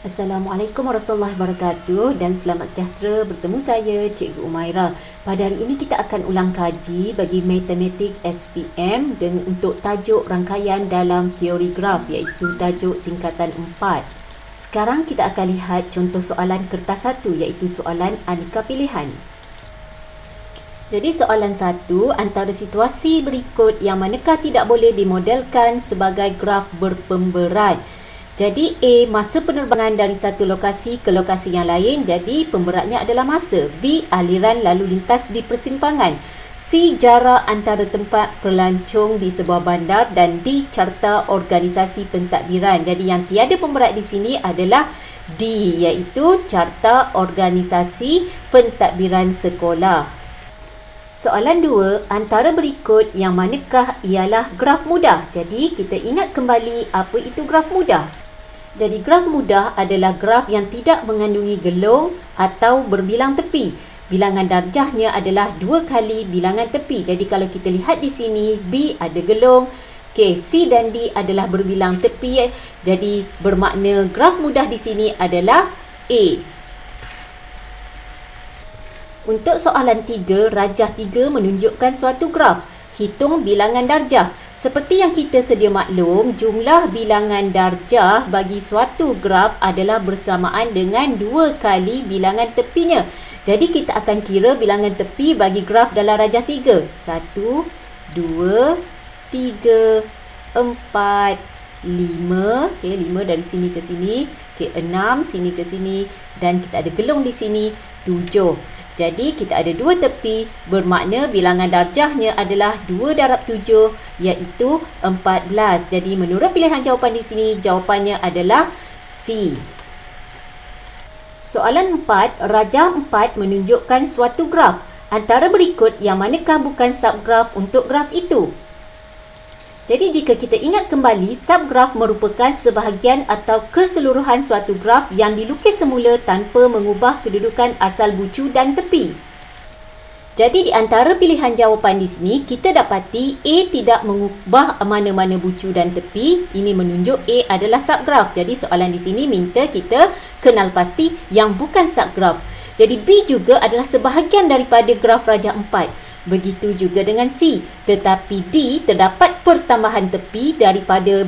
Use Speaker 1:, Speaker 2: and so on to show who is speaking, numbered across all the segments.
Speaker 1: Assalamualaikum warahmatullahi wabarakatuh dan selamat sejahtera bertemu saya Cikgu Umaira. Pada hari ini kita akan ulang kaji bagi matematik SPM untuk tajuk rangkaian dalam teori graf iaitu tajuk tingkatan 4. Sekarang kita akan lihat contoh soalan kertas 1 iaitu soalan aneka pilihan. Jadi soalan 1, antara situasi berikut yang manakah tidak boleh dimodelkan sebagai graf berpemberat? Jadi A, masa penerbangan dari satu lokasi ke lokasi yang lain, jadi pemberatnya adalah masa. B, aliran lalu lintas di persimpangan. C, jarak antara tempat pelancong di sebuah bandar. Dan D, carta organisasi pentadbiran. Jadi yang tiada pemberat di sini adalah D, iaitu carta organisasi pentadbiran sekolah. Soalan 2, antara berikut yang manakah ialah graf mudah? Jadi kita ingat kembali apa itu graf mudah. Jadi graf mudah adalah graf yang tidak mengandungi gelong atau berbilang tepi. Bilangan darjahnya adalah 2 kali bilangan tepi. Jadi kalau kita lihat di sini, B ada gelong, C dan D adalah berbilang tepi. Jadi bermakna graf mudah di sini adalah A. Untuk soalan 3, rajah 3 menunjukkan suatu graf. Hitung bilangan darjah. Seperti yang kita sedia maklum, jumlah bilangan darjah bagi suatu graf adalah bersamaan dengan 2 kali bilangan tepinya. Jadi kita akan kira bilangan tepi bagi graf dalam rajah 3. 1, 2, 3, 4, 5. Okey, 5 dari sini ke sini. Okey, 6 sini ke sini. Dan kita ada gelong di sini, 7. Jadi kita ada 2 tepi, bermakna bilangan darjahnya adalah 2 darab 7 iaitu 14. Jadi menurut pilihan jawapan di sini, jawapannya adalah C. Soalan 4, rajah 4 menunjukkan suatu graf. Antara berikut yang manakah bukan subgraf untuk graf itu? Jadi jika kita ingat kembali, subgraf merupakan sebahagian atau keseluruhan suatu graf yang dilukis semula tanpa mengubah kedudukan asal bucu dan tepi. Jadi di antara pilihan jawapan di sini, kita dapati A tidak mengubah mana-mana bucu dan tepi. Ini menunjuk A adalah subgraf. Jadi soalan di sini minta kita kenal pasti yang bukan subgraf. Jadi B juga adalah sebahagian daripada graf rajah 4. Begitu juga dengan C. Tetapi D terdapat pertambahan tepi daripada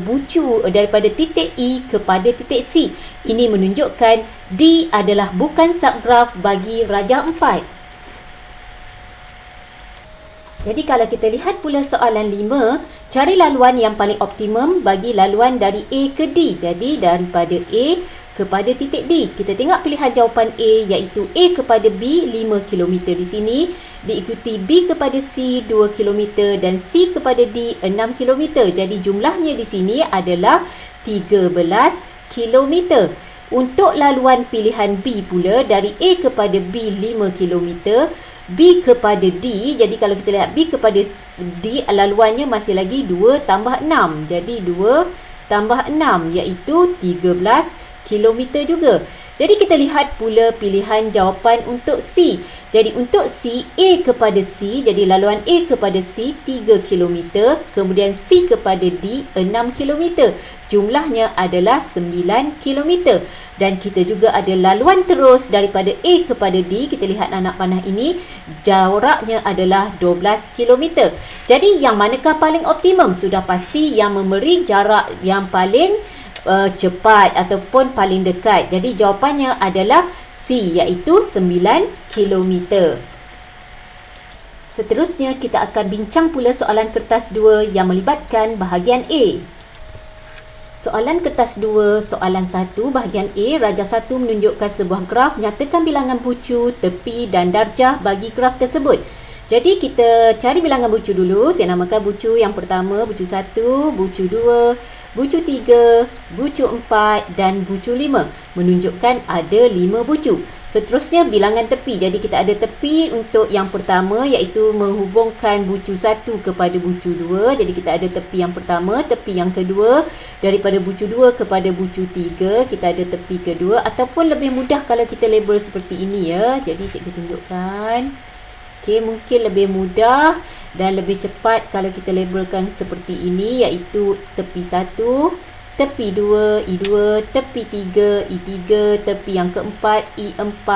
Speaker 1: titik E kepada titik C. Ini menunjukkan D adalah bukan subgraf bagi rajah 4. Jadi kalau kita lihat pula soalan 5, cari laluan yang paling optimum bagi laluan dari A ke D. Jadi daripada A kepada titik D. Kita tengok pilihan jawapan A iaitu A kepada B 5 km di sini, diikuti B kepada C 2 km dan C kepada D 6 km. Jadi jumlahnya di sini adalah 13 km. Untuk laluan pilihan B pula, dari A kepada B 5 km, B kepada D. Jadi kalau kita lihat B kepada D, laluannya masih lagi 2 tambah 6. Jadi 2 tambah 6 iaitu 13 kilometer juga. Jadi kita lihat pula pilihan jawapan untuk C. Jadi untuk C, A kepada C, jadi laluan A kepada C 3 km, kemudian C kepada D 6 km. Jumlahnya adalah 9 km. Dan kita juga ada laluan terus daripada A kepada D. Kita lihat anak panah ini, jaraknya adalah 12 km. Jadi yang manakah paling optimum? Sudah pasti yang memberi jarak yang paling cepat ataupun paling dekat. Jadi jawapannya adalah C iaitu 9 km. Seterusnya kita akan bincang pula soalan kertas 2 yang melibatkan bahagian A. Soalan kertas 2, soalan 1 bahagian A, rajah 1 menunjukkan sebuah graf, nyatakan bilangan bucu, tepi dan darjah bagi graf tersebut. Jadi kita cari bilangan bucu dulu. Saya namakan bucu yang pertama, bucu 1, bucu 2, bucu 3, bucu 4 dan bucu 5. Menunjukkan ada 5 bucu. Seterusnya bilangan tepi. Jadi kita ada tepi untuk yang pertama iaitu menghubungkan bucu 1 kepada bucu 2. Jadi kita ada tepi yang pertama, tepi yang kedua. Daripada bucu 2 kepada bucu 3, kita ada tepi kedua. Ataupun lebih mudah kalau kita label seperti ini ya. Jadi cikgu tunjukkan. Okey, mungkin lebih mudah dan lebih cepat kalau kita labelkan seperti ini, iaitu tepi 1, tepi 2, I2, tepi 3, I3, tepi yang keempat, I4,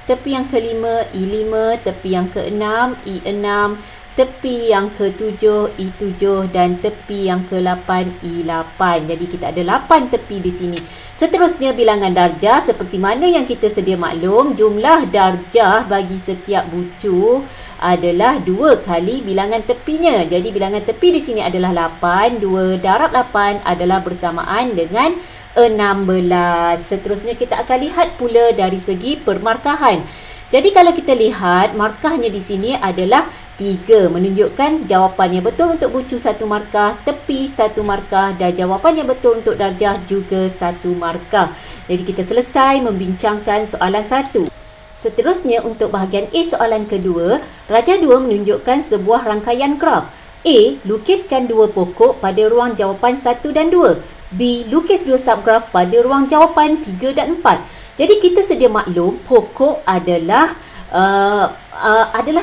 Speaker 1: tepi yang kelima, I5, tepi yang keenam, I6, tepi yang ke-7, I7 dan tepi yang ke-8, I8. Jadi kita ada 8 tepi di sini. Seterusnya bilangan darjah seperti mana yang kita sedia maklum, jumlah darjah bagi setiap bucu adalah 2 kali bilangan tepinya. Jadi bilangan tepi di sini adalah 8, 2 darab 8 adalah bersamaan dengan 16. Seterusnya kita akan lihat pula dari segi permarkahan. Jadi kalau kita lihat markahnya di sini adalah 3, menunjukkan jawapan yang betul untuk bucu 1 markah, tepi 1 markah dan jawapan yang betul untuk darjah juga 1 markah. Jadi kita selesai membincangkan soalan 1. Seterusnya untuk bahagian A soalan kedua, Rajah 2 menunjukkan sebuah rangkaian graf. A. Lukiskan 2 pokok pada ruang jawapan 1 dan 2. B. Lukis 2 subgraf pada ruang jawapan 3 dan 4. Jadi kita sedia maklum pokok adalah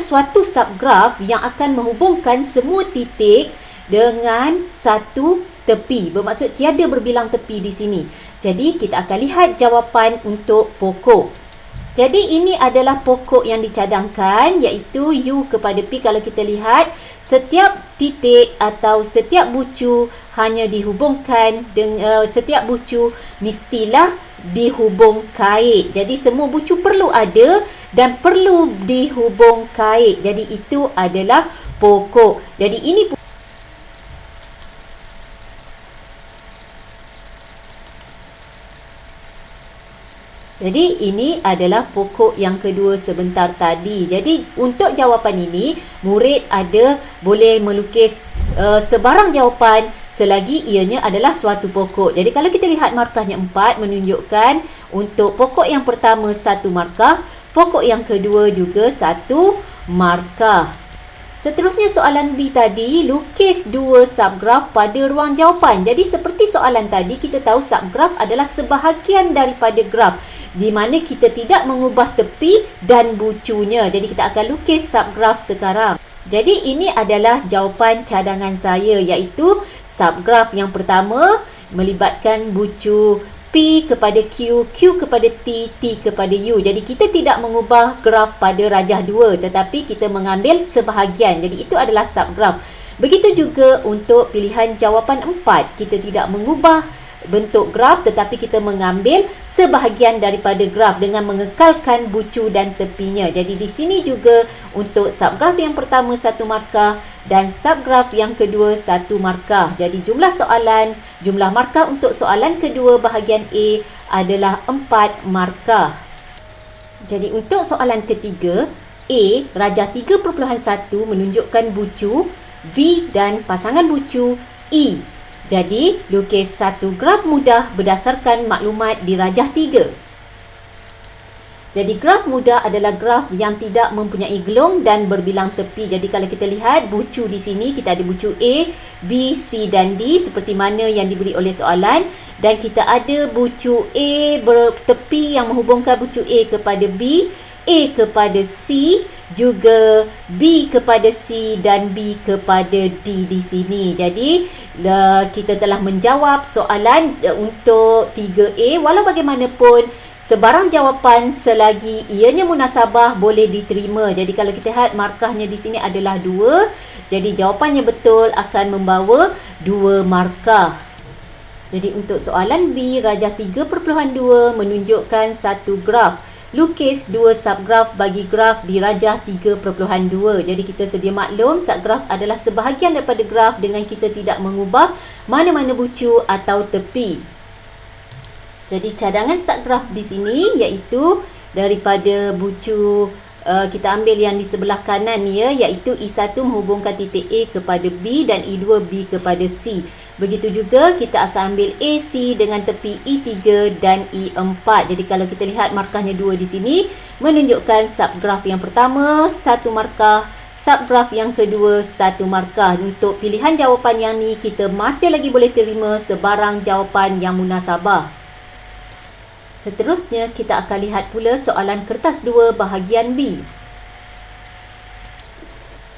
Speaker 1: suatu subgraf yang akan menghubungkan semua titik dengan satu tepi. Bermaksud tiada berbilang tepi di sini. Jadi kita akan lihat jawapan untuk pokok. Jadi ini adalah pokok yang dicadangkan, iaitu U kepada P. Kalau kita lihat, setiap titik atau setiap bucu hanya dihubungkan dengan setiap bucu mestilah dihubung kait. Jadi semua bucu perlu ada dan perlu dihubung kait. Jadi itu adalah pokok. Jadi ini adalah pokok yang kedua sebentar tadi. Jadi untuk jawapan ini, murid boleh melukis sebarang jawapan selagi ianya adalah suatu pokok. Jadi kalau kita lihat markahnya 4, menunjukkan untuk pokok yang pertama 1 markah, pokok yang kedua juga 1 markah. Seterusnya soalan B tadi, lukis 2 subgraf pada ruang jawapan. Jadi seperti soalan tadi, kita tahu subgraf adalah sebahagian daripada graf di mana kita tidak mengubah tepi dan bucunya. Jadi kita akan lukis subgraf sekarang. Jadi ini adalah jawapan cadangan saya, iaitu subgraf yang pertama melibatkan bucu P kepada Q, Q kepada T, T kepada U. Jadi kita tidak mengubah graf pada rajah 2 tetapi kita mengambil sebahagian. Jadi itu adalah subgraf. Begitu juga untuk pilihan jawapan 4. Kita tidak mengubah bentuk graf tetapi kita mengambil sebahagian daripada graf dengan mengekalkan bucu dan tepinya. Jadi di sini juga untuk subgraf yang pertama 1 markah dan subgraf yang kedua 1 markah. Jadi jumlah markah untuk soalan kedua bahagian A adalah 4 markah. Jadi untuk soalan ketiga, A rajah 3.1 menunjukkan bucu V dan pasangan bucu E. Jadi, lukis 1 graf mudah berdasarkan maklumat di rajah 3. Jadi, graf mudah adalah graf yang tidak mempunyai gelong dan berbilang tepi. Jadi, kalau kita lihat bucu di sini, kita ada bucu A, B, C dan D seperti mana yang diberi oleh soalan. Dan kita ada bucu A bertepi yang menghubungkan bucu A kepada B, A kepada C, juga B kepada C dan B kepada D di sini. Jadi kita telah menjawab soalan untuk 3A. Walau bagaimanapun, sebarang jawapan selagi ianya munasabah boleh diterima. Jadi kalau kita lihat markahnya di sini adalah 2. Jadi jawapannya betul akan membawa 2 markah. Jadi untuk soalan B, rajah 3.2 menunjukkan 1 graf. Lukis 2 subgraf bagi graf di rajah 3.2. Jadi kita sedia maklum subgraf adalah sebahagian daripada graf dengan kita tidak mengubah mana-mana bucu atau tepi. Jadi cadangan subgraf di sini iaitu daripada bucu kita ambil yang di sebelah kanan ya, iaitu I1 menghubungkan titik A kepada B dan I2 B kepada C. Begitu juga kita akan ambil AC dengan tepi I3 dan I4. Jadi kalau kita lihat markahnya 2 di sini menunjukkan subgraf yang pertama 1 markah, subgraf yang kedua 1 markah. Untuk pilihan jawapan yang ni kita masih lagi boleh terima sebarang jawapan yang munasabah. Seterusnya, kita akan lihat pula soalan kertas 2 bahagian B.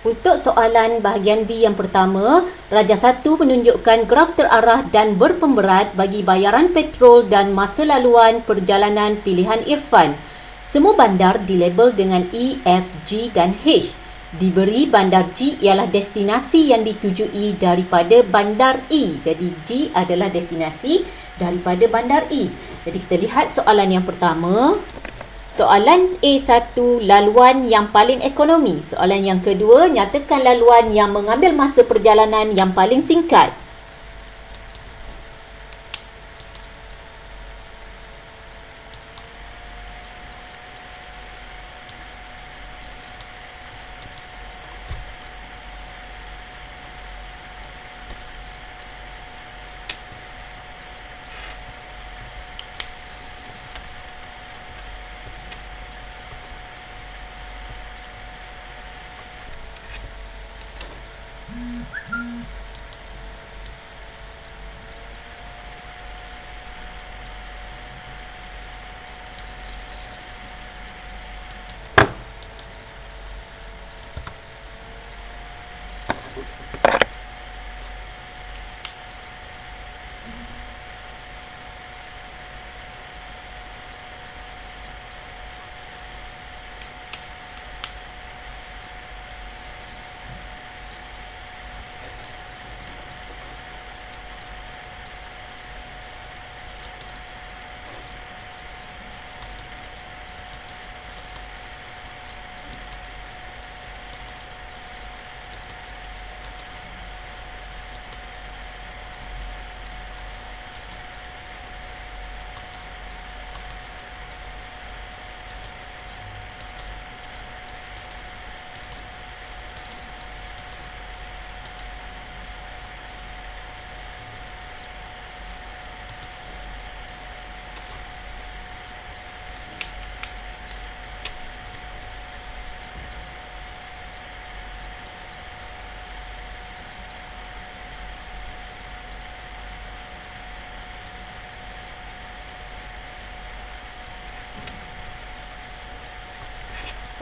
Speaker 1: Untuk soalan bahagian B yang pertama, Raja 1 menunjukkan graf terarah dan berpemberat bagi bayaran petrol dan masa laluan perjalanan pilihan Irfan. Semua bandar dilabel dengan E, F, G dan H. Diberi bandar G ialah destinasi yang ditujui daripada bandar E. Jadi G adalah destinasi daripada bandar E. Jadi kita lihat soalan yang pertama. Soalan A1, laluan yang paling ekonomi. Soalan yang kedua, nyatakan laluan yang mengambil masa perjalanan yang paling singkat.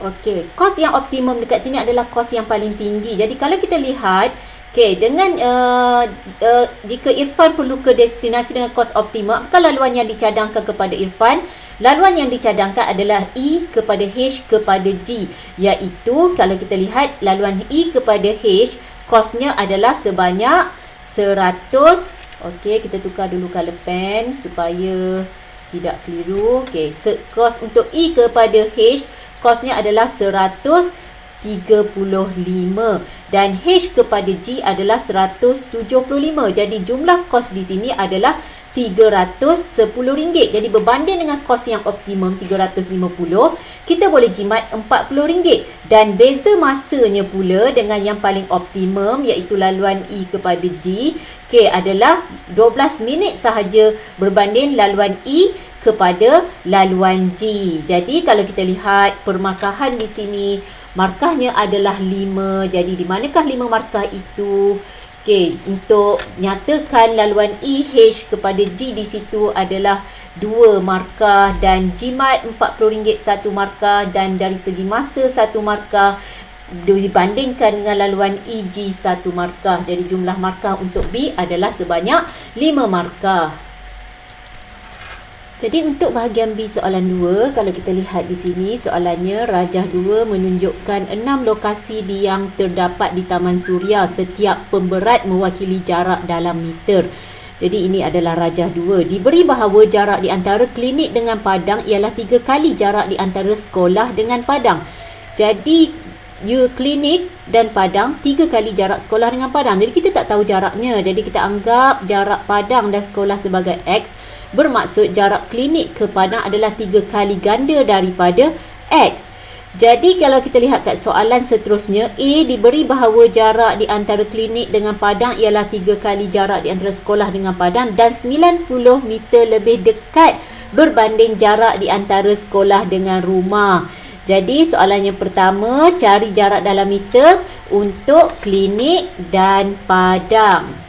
Speaker 1: Okey, kos yang optimum dekat sini adalah kos yang paling tinggi. Jadi kalau kita lihat, dengan jika Irfan perlu ke destinasi dengan kos optimum, maka laluan yang dicadangkan kepada Irfan, laluan yang dicadangkan adalah E kepada H kepada G, iaitu kalau kita lihat laluan E kepada H, kosnya adalah sebanyak 100. Okey, kita tukar dulu color pen supaya tidak keliru. Okey, kos untuk E kepada H, kosnya adalah 135 dan H kepada G adalah 175. Jadi jumlah kos di sini adalah RM310. Jadi berbanding dengan kos yang optimum 350, kita boleh jimat RM40. Dan beza masanya pula dengan yang paling optimum iaitu laluan E kepada G, adalah 12 minit sahaja berbanding laluan E kepada laluan G. Jadi kalau kita lihat permarkahan di sini, markahnya adalah 5. Jadi di manakah 5 markah itu? Untuk nyatakan laluan E, H kepada G di situ adalah 2 markah dan jimat RM40 satu markah, dan dari segi masa satu markah dibandingkan dengan laluan E, G satu markah. Jadi jumlah markah untuk B adalah sebanyak 5 markah. Jadi untuk bahagian B soalan 2, kalau kita lihat di sini soalannya, Rajah 2 menunjukkan 6 lokasi yang terdapat di Taman Suria. Setiap pemberat mewakili jarak dalam meter. Jadi ini adalah Rajah 2. Diberi bahawa jarak di antara klinik dengan padang ialah 3 kali jarak di antara sekolah dengan padang. Jadi klinik dan padang 3 kali jarak sekolah dengan padang. Jadi kita tak tahu jaraknya. Jadi kita anggap jarak padang dan sekolah sebagai X. Bermaksud jarak klinik ke padang adalah 3 kali ganda daripada X. Jadi kalau kita lihat kat soalan seterusnya, A diberi bahawa jarak di antara klinik dengan padang ialah 3 kali jarak di antara sekolah dengan padang dan 90 meter lebih dekat berbanding jarak di antara sekolah dengan rumah. Jadi soalan yang pertama, cari jarak dalam meter untuk klinik dan padang.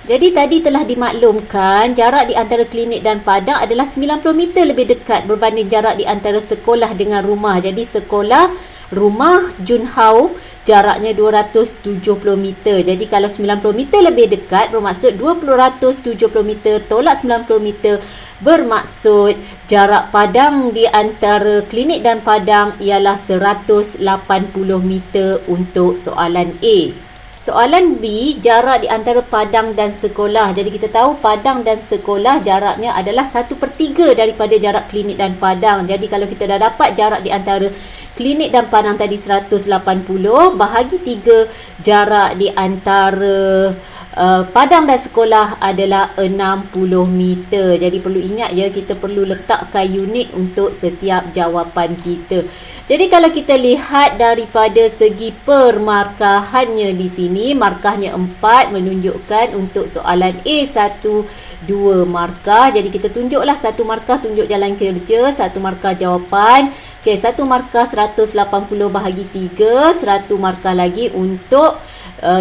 Speaker 1: Jadi tadi telah dimaklumkan jarak di antara klinik dan padang adalah 90 meter lebih dekat berbanding jarak di antara sekolah dengan rumah. Jadi sekolah rumah Junhao jaraknya 270 meter. Jadi kalau 90 meter lebih dekat bermaksud 270 meter tolak 90 meter bermaksud jarak padang di antara klinik dan padang ialah 180 meter untuk soalan A. Soalan B, jarak di antara padang dan sekolah. Jadi kita tahu padang dan sekolah jaraknya adalah 1/3 daripada jarak klinik dan padang. Jadi kalau kita dah dapat jarak di antara klinik dan padang tadi 180, bahagi 3 jarak di antara padang dan sekolah adalah 60 meter. Jadi perlu ingat ya, kita perlu letakkan unit untuk setiap jawapan kita. Jadi kalau kita lihat daripada segi permarkahannya di sini, markahnya 4 menunjukkan untuk soalan A 1, 2 markah. Jadi kita tunjuklah satu markah tunjuk jalan kerja, satu markah jawapan. Okey, satu markah 180 bahagi 3, 100 markah lagi untuk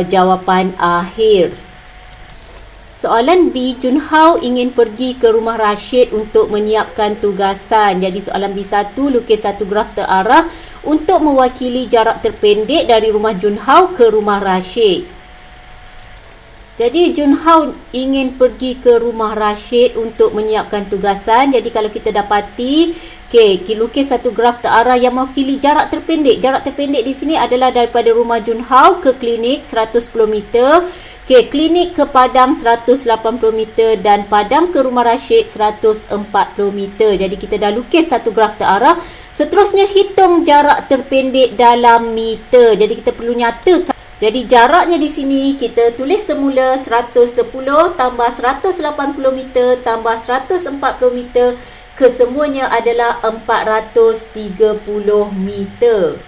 Speaker 1: jawapan akhir. Soalan B, Junhao ingin pergi ke rumah Rashid untuk menyiapkan tugasan. Jadi soalan B1, lukis satu graf terarah untuk mewakili jarak terpendek dari rumah Junhao ke rumah Rashid. Jadi Junhao ingin pergi ke rumah Rashid untuk menyiapkan tugasan. Jadi kalau kita dapati, lukis satu graf terarah yang mewakili jarak terpendek. Jarak terpendek di sini adalah daripada rumah Junhao ke klinik 110 meter. Klinik ke padang 180 meter dan padang ke rumah Rashid 140 meter. Jadi kita dah lukis satu graf terarah. Seterusnya hitung jarak terpendek dalam meter. Jadi kita perlu nyatakan. Jadi jaraknya di sini kita tulis semula 110 tambah 180 meter tambah 140 meter. Kesemuanya adalah 430 meter.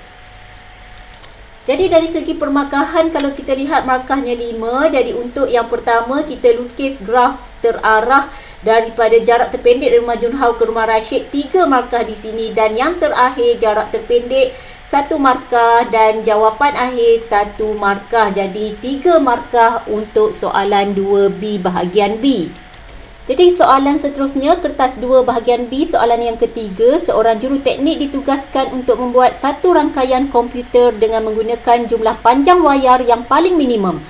Speaker 1: Jadi dari segi permarkahan, kalau kita lihat markahnya 5. Jadi untuk yang pertama kita lukis graf terarah daripada jarak terpendek dari rumah Junhao ke rumah Rashid, 3 markah di sini. Dan yang terakhir jarak terpendek 1 markah dan jawapan akhir 1 markah. Jadi 3 markah untuk soalan 2B bahagian B. Jadi soalan seterusnya, kertas 2 bahagian B, soalan yang ketiga. Seorang juruteknik ditugaskan untuk membuat satu rangkaian komputer dengan menggunakan jumlah panjang wayar yang paling minimum.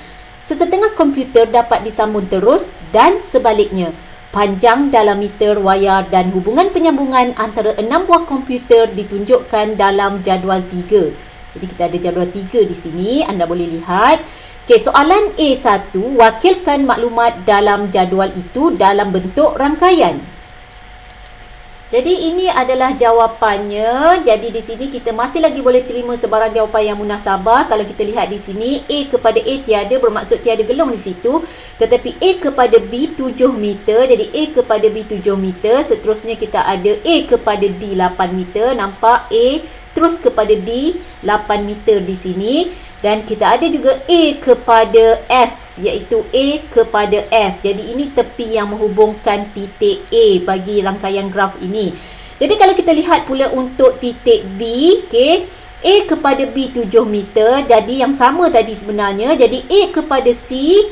Speaker 1: Sesetengah komputer dapat disambung terus dan sebaliknya. Panjang dalam meter wayar dan hubungan penyambungan antara 6 buah komputer ditunjukkan dalam jadual 3. Jadi kita ada jadual 3 di sini, anda boleh lihat. Soalan A1, wakilkan maklumat dalam jadual itu dalam bentuk rangkaian. Jadi ini adalah jawapannya. Jadi di sini kita masih lagi boleh terima sebarang jawapan yang munasabah. Kalau kita lihat di sini, A kepada A tiada bermaksud tiada gelung di situ. Tetapi A kepada B 7 meter. Jadi A kepada B 7 meter. Seterusnya kita ada A kepada D 8 meter. Nampak A terus kepada D 8 meter di sini. Dan kita ada juga A kepada F, iaitu A kepada F. Jadi ini tepi yang menghubungkan titik A bagi rangkaian graf ini. Jadi kalau kita lihat pula untuk titik B, A kepada B 7 meter. Jadi yang sama tadi sebenarnya. Jadi A kepada C,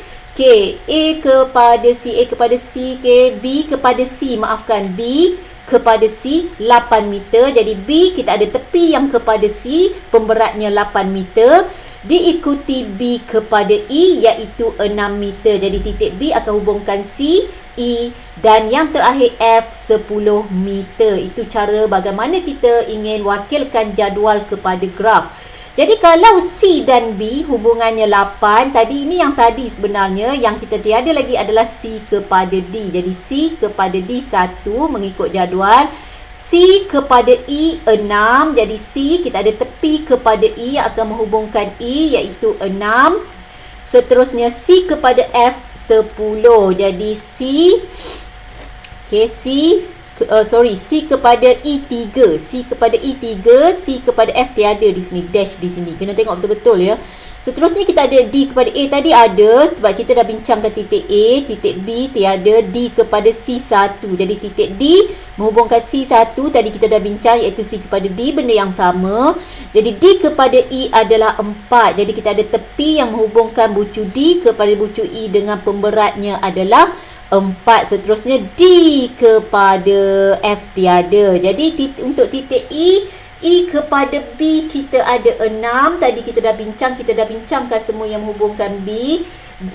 Speaker 1: A kepada C, A kepada C, B kepada C, maafkan, B kepada C 8 meter. Jadi B kita ada tepi yang kepada C, pemberatnya 8 meter. Diikuti B kepada E iaitu 6 meter. Jadi titik B akan hubungkan C, E dan yang terakhir F 10 meter. Itu cara bagaimana kita ingin wakilkan jadual kepada graf. Jadi kalau C dan B hubungannya 8, tadi ini yang tadi sebenarnya, yang kita tiada lagi adalah C kepada D. Jadi C kepada D 1 mengikut jadual. C kepada E 6. Jadi C kita ada tepi kepada E yang akan menghubungkan E iaitu 6. Seterusnya C kepada F 10. Jadi C kepada E3. C kepada E3, C kepada F tiada di sini, dash di sini. Kena tengok betul-betul ya. Seterusnya kita ada D kepada A tadi ada sebab kita dah bincangkan titik A, titik B tiada, D kepada C1. Jadi titik D menghubungkan C1 tadi kita dah bincang iaitu C kepada D, benda yang sama. Jadi D kepada E adalah 4. Jadi kita ada tepi yang menghubungkan bucu D kepada bucu E dengan pemberatnya adalah 4. Seterusnya D kepada F tiada. Jadi untuk titik E E kepada B kita ada 6. Tadi kita dah bincangkan semua yang menghubungkan B.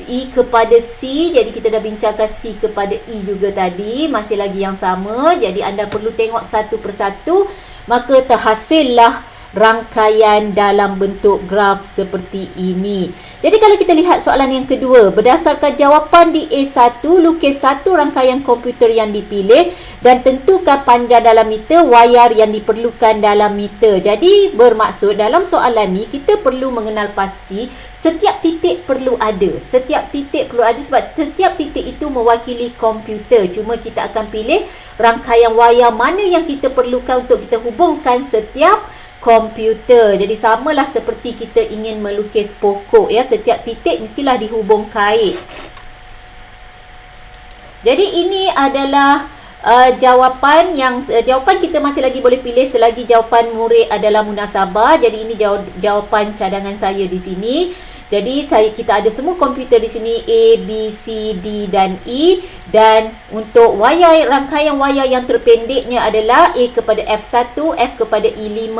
Speaker 1: E kepada C, jadi kita dah bincangkan C kepada E juga tadi. Masih lagi yang sama. Jadi anda perlu tengok satu persatu. Maka terhasillah rangkaian dalam bentuk graf seperti ini. Jadi kalau kita lihat soalan yang kedua, berdasarkan jawapan di A1, lukis satu rangkaian komputer yang dipilih dan tentukan panjang dalam meter, wayar yang diperlukan dalam meter. Jadi bermaksud dalam soalan ni kita perlu mengenal pasti setiap titik perlu ada. Setiap titik perlu ada sebab setiap titik itu mewakili komputer. Cuma kita akan pilih rangkaian wayar mana yang kita perlukan untuk kita hubungkan setiap komputer. Jadi samalah seperti kita ingin melukis pokok ya, setiap titik mestilah dihubung kait. Jadi ini adalah jawapan kita masih lagi boleh pilih selagi jawapan murid adalah munasabah. Jadi ini jawapan cadangan saya di sini. Jadi kita ada semua komputer di sini A, B, C, D dan E, dan untuk rangkaian wayar yang terpendeknya adalah A kepada F1, F kepada E5,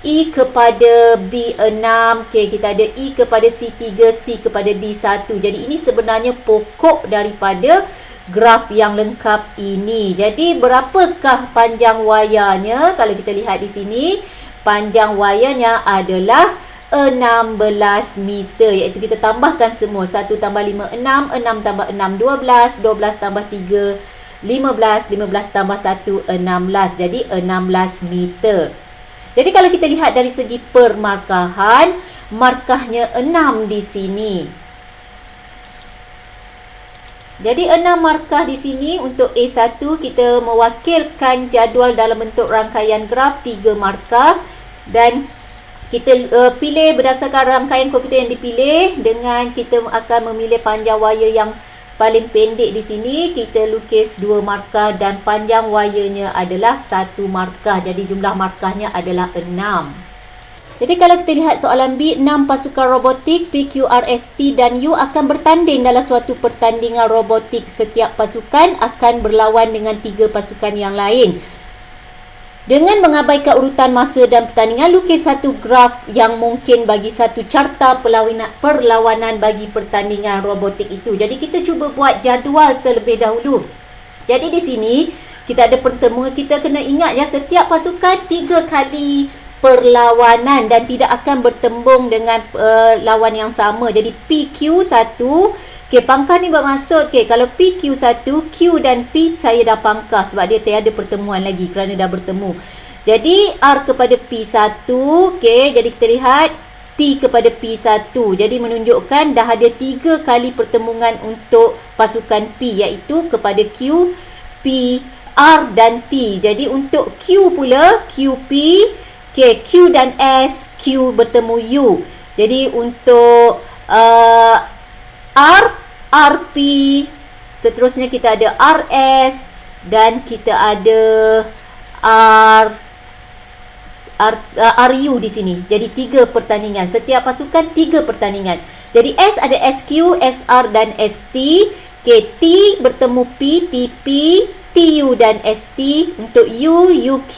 Speaker 1: E kepada B6, okay, kita ada E kepada C3, C kepada D1. Jadi ini sebenarnya pokok daripada graf yang lengkap ini. Jadi berapakah panjang wayarnya? Kalau kita lihat di sini, panjang wayarnya adalah 16 meter, iaitu kita tambahkan semua. 1 tambah 5, 6, 6 tambah 6, 12, 12 tambah 3, 15, 15 tambah 1, 16. Jadi 16 meter. Jadi kalau kita lihat dari segi permarkahan, markahnya 6 di sini. Jadi 6 markah di sini. Untuk A1 kita mewakilkan jadual dalam bentuk rangkaian graf 3 markah, dan kita pilih berdasarkan rangkaian komputer yang dipilih, dengan kita akan memilih panjang wayar yang paling pendek di sini. Kita lukis 2 markah dan panjang wayarnya adalah 1 markah. Jadi jumlah markahnya adalah 6. Jadi kalau kita lihat soalan B, 6 pasukan robotik P, Q, R, S, T dan U akan bertanding dalam suatu pertandingan robotik. Setiap pasukan akan berlawan dengan 3 pasukan yang lain. Dengan mengabaikan urutan masa dan pertandingan, lukis satu graf yang mungkin bagi satu carta perlawanan bagi pertandingan robotik itu. Jadi kita cuba buat jadual terlebih dahulu. Jadi di sini kita ada pertemuan, kita kena ingat ya, setiap pasukan 3 kali perlawanan dan tidak akan bertembung dengan lawan yang sama. Jadi PQ1, okey, pangkah ni bermaksud, okey, kalau PQ1, Q dan P saya dah pangkah sebab dia tiada pertemuan lagi kerana dah bertemu. Jadi R kepada P1, okey, jadi kita lihat T kepada P1. Jadi menunjukkan dah ada 3 kali pertemuan untuk pasukan P, iaitu kepada Q, P, R dan T. Jadi untuk Q pula, QP, okey, Q dan S, Q bertemu U. Jadi untuk RP, seterusnya kita ada RS dan kita ada RU di sini. Jadi 3 pertandingan. Setiap pasukan 3 pertandingan. Jadi S ada SQ, SR dan ST. Okay, T bertemu P, TP, TU dan ST. Untuk U, UQ,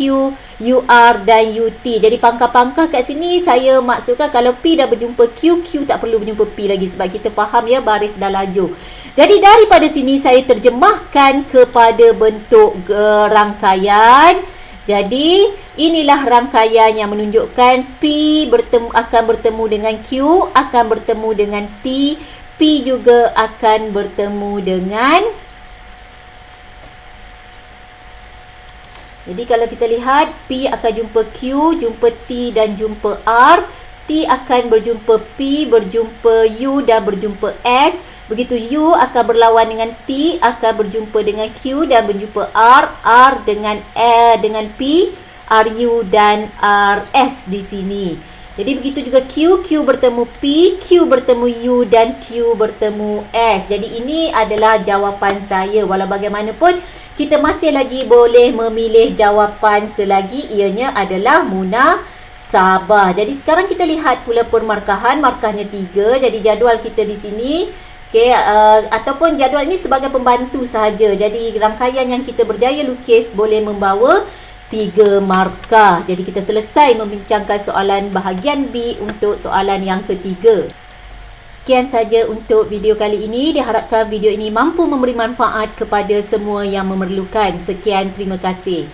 Speaker 1: UR dan UT. Jadi pangkah-pangkah kat sini saya maksudkan kalau P dah berjumpa Q, Q tak perlu berjumpa P lagi sebab kita faham ya, baris dah laju. Jadi daripada sini saya terjemahkan kepada bentuk rangkaian. Jadi inilah rangkaian yang menunjukkan P akan bertemu dengan Q, akan bertemu dengan T, P juga akan bertemu dengan. Jadi kalau kita lihat, P akan jumpa Q, jumpa T dan jumpa R. T akan berjumpa P, berjumpa U dan berjumpa S. Begitu U akan berlawan dengan T, akan berjumpa dengan Q dan berjumpa R. R dengan P, RU dan RS di sini. Jadi begitu juga Q, Q bertemu P, Q bertemu U dan Q bertemu S. Jadi ini adalah jawapan saya. Walau bagaimanapun, kita masih lagi boleh memilih jawapan selagi ianya adalah munasabah. Jadi sekarang kita lihat pula permarkahan. Markahnya 3. Jadi jadual kita di sini. Okay, ataupun jadual ini sebagai pembantu sahaja. Jadi rangkaian yang kita berjaya lukis boleh membawa 3 markah. Jadi kita selesai membincangkan soalan bahagian B untuk soalan yang ketiga. Sekian saja untuk video kali ini. Diharapkan video ini mampu memberi manfaat kepada semua yang memerlukan. Sekian, terima kasih.